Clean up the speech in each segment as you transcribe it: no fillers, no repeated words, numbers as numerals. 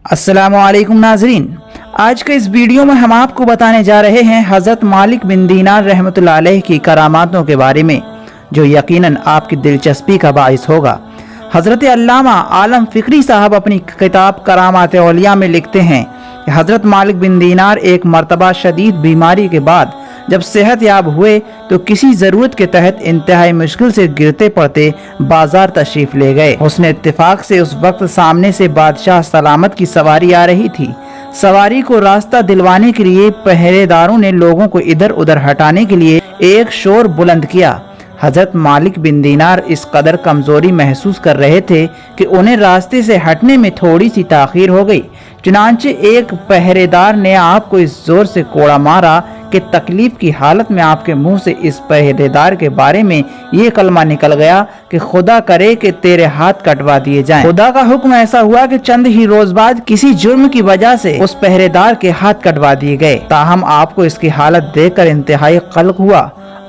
अस्सलामुअलैकुम नाजरीन, आज के इस वीडियो में हम आपको बताने जा रहे हैं हज़रत मालिक बिन दीनार रहमतुल्लाह अलैह की करामातों के बारे में, जो यकीनन आपकी दिलचस्पी का बाइस होगा। हज़रत अल्लामा आलम फ़िक्री साहब अपनी किताब करामात औलिया में लिखते हैं कि हज़रत मालिक बिन दीनार एक मरतबा शदीद बीमारी के बाद जब सेहत याब हुए तो किसी ज़रूरत के तहत इंतहाई मुश्किल से गिरते पड़ते बाजार तशरीफ़ ले गए। उसने इत्तेफाक से उस वक्त सामने से बादशाह सलामत की सवारी आ रही थी। सवारी को रास्ता दिलवाने के लिए पहरेदारों ने लोगों को इधर उधर हटाने के लिए एक शोर बुलंद किया। हज़रत मालिक बिन दीनार इस कदर कमज़ोरी महसूस कर रहे थे कि उन्हें रास्ते से हटने में थोड़ी सी ताख़ीर हो गई। चुनांचे एक पहरेदार ने आपको इस जोर से कोड़ा मारा कि तकलीफ की हालत में आपके मुंह से इस पहरेदार के बारे में ये कलमा निकल गया कि खुदा करे कि तेरे हाथ कटवा दिए जाएं। खुदा का हुक्म ऐसा हुआ कि चंद ही रोज बाद किसी जुर्म की वजह से उस पहरेदार के हाथ कटवा दिए गए। ताहम आपको इसकी हालत देखकर इंतहाई कल्क हुआ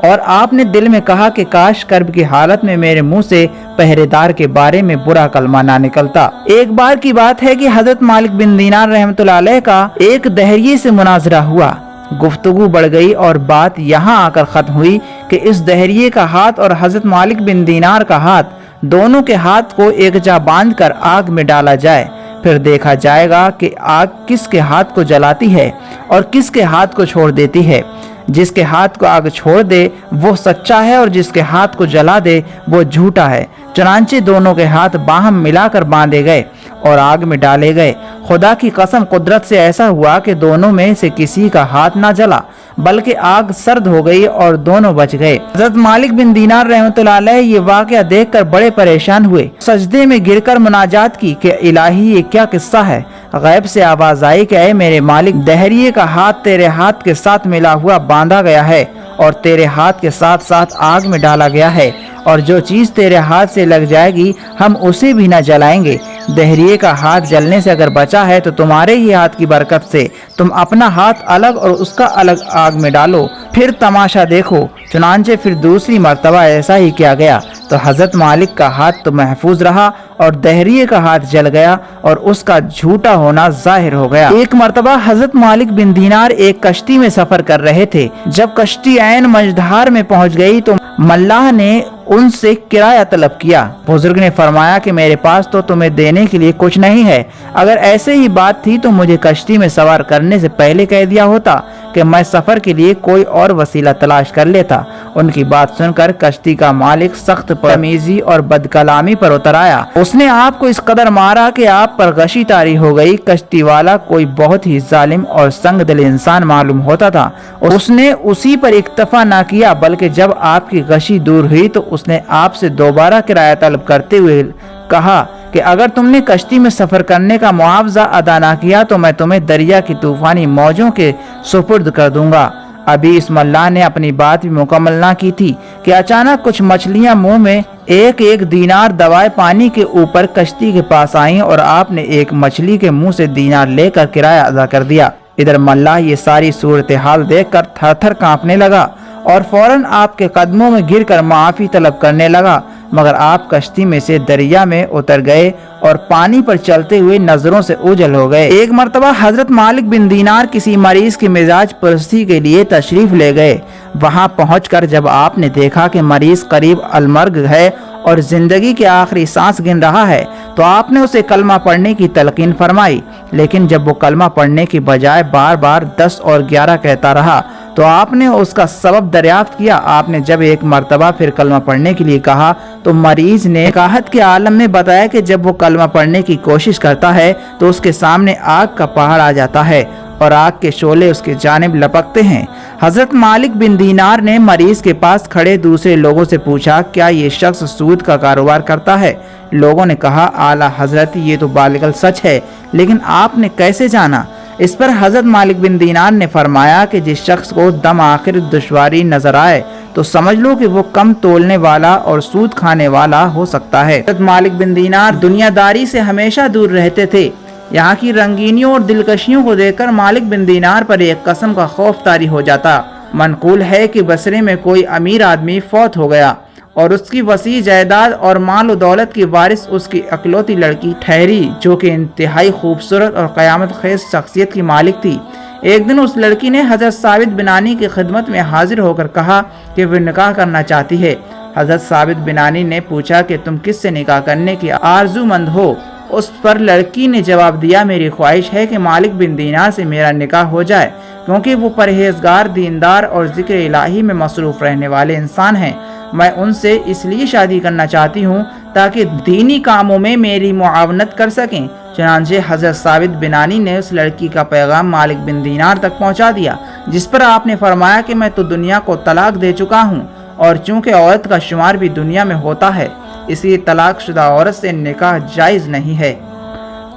और आपने दिल में कहा कि काश कर्ब की हालत में मेरे मुंह से पहरेदार के बारे में बुरा कलमा ना निकलता। एक बार की बात है कि हज़रत मालिक बिन दीनार रहमतुल्लाह अलैह का एक दहरिये से मुनाजरा हुआ। गुफ्तगू बढ़ गई और बात यहाँ आकर खत्म हुई कि इस दहरिये का हाथ और हज़रत मालिक बिन दीनार का हाथ, दोनों के हाथ को एक जा बांध कर आग में डाला जाए, फिर देखा जाएगा कि आग किसके हाथ को जलाती है और किसके हाथ को छोड़ देती है। जिसके हाथ को आग छोड़ दे वो सच्चा है और जिसके हाथ को जला दे वो झूठा है। चुनांचे दोनों के हाथ बाहम मिलाकर बांधे गए और आग में डाले गए। खुदा की कसम, कुदरत से ऐसा हुआ कि दोनों में से किसी का हाथ ना जला बल्कि आग सर्द हो गई और दोनों बच गए। हज़रत मालिक बिन दीनार रहमतुल्लाह अलैह ये वाक़या देखकर बड़े परेशान हुए। सजदे में गिरकर मुनाजात की कि इलाही ये क्या किस्सा है। गैब से आवाज आई कि ऐ मेरे मालिक, दहरिये का हाथ तेरे हाथ के साथ मिला हुआ बांधा गया है और तेरे हाथ के साथ साथ आग में डाला गया है, और जो चीज तेरे हाथ से लग जाएगी हम उसे भी न जलाएंगे। दहरिये का हाथ जलने से अगर बचा है तो तुम्हारे ही हाथ की बरकत से तुम अपना हाथ अलग और उसका अलग आग में डालो, फिर तमाशा देखो। चुनांचे फिर दूसरी मर्तबा ऐसा ही किया गया तो हज़रत मालिक का हाथ तो महफूज रहा और दहरिये का हाथ जल गया और उसका झूठा होना जाहिर हो गया। एक मर्तबा हज़रत मालिक बिन दीनार एक कश्ती में सफर कर रहे थे। जब कश्ती ऐन मझधार में पहुंच गई तो मल्लाह ने उनसे किराया तलब किया। बुजुर्ग ने फरमाया कि मेरे पास तो तुम्हें देने के लिए कुछ नहीं है। अगर ऐसे ही बात थी तो मुझे कश्ती में सवार करने से पहले कह दिया होता कि मैं सफर के लिए कोई और वसीला तलाश कर लेता। उनकी बात सुनकर कश्ती का मालिक सख्त तमीजी और बदकलामी पर उतर आया। उसने आपको इस कदर मारा कि आप पर गशी तारी हो गई। कश्ती वाला कोई बहुत ही जालिम और संगदिल इंसान मालूम होता था। उसने उसी पर इक्तफा ना किया बल्कि जब आपकी गशी दूर हुई तो उसने आपसे दोबारा किराया तलब करते हुए कहा कि अगर तुमने कश्ती में सफर करने का मुआवजा अदा ना किया तो मैं तुम्हें दरिया की तूफानी मौजों के सुपुर्द कर दूंगा। अभी इस मल्लाह ने अपनी बात भी मुकम्मल ना की थी कि अचानक कुछ मछलियां मुंह में एक एक दीनार दवाए पानी के ऊपर कश्ती के पास आईं और आपने एक मछली के मुंह से दीनार लेकर किराया अदा कर दिया। इधर मल्लाह ये सारी सूरत हाल देखकर थर थर कांपने लगा और फौरन आपके कदमों में गिरकर माफी तलब करने लगा, मगर आप कश्ती में से दरिया में उतर गए और पानी पर चलते हुए नजरों से ओझल हो गए। एक मर्तबा हज़रत मालिक बिन दीनार किसी मरीज की मिजाज परस्ती के लिए तशरीफ ले गए। वहां पहुंचकर जब आपने देखा कि मरीज करीब अलमर्ग है और जिंदगी के आखिरी सांस गिन रहा है तो आपने उसे कलमा पढ़ने की तलकीन फरमाई। लेकिन जब वो कलमा पढ़ने की बजाय बार बार 10 और 11 कहता रहा तो आपने उसका सबब दरियाफ्त किया। आपने जब एक मर्तबा फिर कलमा पढ़ने के लिए कहा तो मरीज ने काहत के आलम में बताया कि जब वो कलमा पढ़ने की कोशिश करता है तो उसके सामने आग का पहाड़ आ जाता है और आग के शोले उसके जानिब लपकते हैं। हज़रत मालिक बिन दीनार ने मरीज के पास खड़े दूसरे लोगों से पूछा, क्या ये शख्स सूद का कारोबार करता है? लोगों ने कहा, आला हजरत ये तो बालिगल सच है, लेकिन आपने कैसे जाना? इस पर हज़रत मालिक बिन दीनार ने फरमाया कि जिस शख्स को दम आखिर दुश्वारी नजर आए तो समझ लो कि वो कम तोलने वाला और सूद खाने वाला हो सकता है। हज़रत मालिक बिन दीनार दुनियादारी से हमेशा दूर रहते थे। यहाँ की रंगीनियों और दिलकशियों को देखकर मालिक बिन दीनार पर एक कसम का खौफ तारी हो जाता। मनकूल है कि बसरे में कोई अमीर आदमी फौत हो गया اور اس کی وسیع جائیداد اور مال و دولت کی وارث اس کی اکلوتی لڑکی ٹھہری، جو کہ انتہائی خوبصورت اور قیامت خیز شخصیت کی مالک تھی۔ ایک دن اس لڑکی نے حضرت ثابت بنانی کی خدمت میں حاضر ہو کر کہا کہ وہ نکاح کرنا چاہتی ہے۔ حضرت ثابت بنانی نے پوچھا کہ تم کس سے نکاح کرنے کی آرزو مند ہو؟ اس پر لڑکی نے جواب دیا، میری خواہش ہے کہ مالک بن دینار سے میرا نکاح ہو جائے، کیونکہ وہ پرہیزگار، دیندار اور ذکر الہی میں مصروف رہنے والے انسان ہیں۔ میں ان سے اس لیے شادی کرنا چاہتی ہوں تاکہ دینی کاموں میں میری معاونت کر سکیں۔ چنانچہ حضرت ثابت بنانی نے اس لڑکی کا پیغام مالک بن دینار تک پہنچا دیا، جس پر آپ نے فرمایا کہ میں تو دنیا کو طلاق دے چکا ہوں، اور چونکہ عورت کا شمار بھی دنیا میں ہوتا ہے، اس لیے طلاق شدہ عورت سے نکاح جائز نہیں ہے۔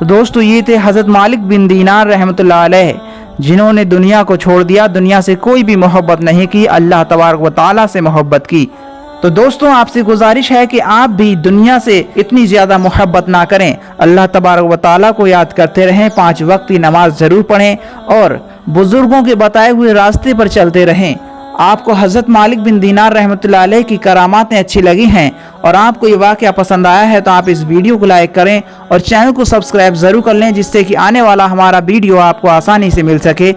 دوستو، یہ تھے حضرت مالک بن دینار رحمۃ اللہ علیہ، جنہوں نے دنیا کو چھوڑ دیا، دنیا سے کوئی بھی محبت نہیں کی، اللہ تبارک و تعالیٰ سے محبت کی۔ تو دوستوں، آپ سے گزارش ہے کہ آپ بھی دنیا سے اتنی زیادہ محبت نہ کریں، اللہ تبارک و تعالیٰ کو یاد کرتے رہیں، 5 وقت کی نماز ضرور پڑھیں اور بزرگوں کے بتائے ہوئے راستے پر چلتے رہیں۔ آپ کو حضرت مالک بن دینار رحمۃ اللہ علیہ کی کراماتیں اچھی لگی ہیں اور آپ کو یہ واقعہ پسند آیا ہے تو آپ اس ویڈیو کو لائک کریں اور چینل کو سبسکرائب ضرور کر لیں، جس سے کہ آنے والا ہمارا ویڈیو آپ کو آسانی سے مل سکے۔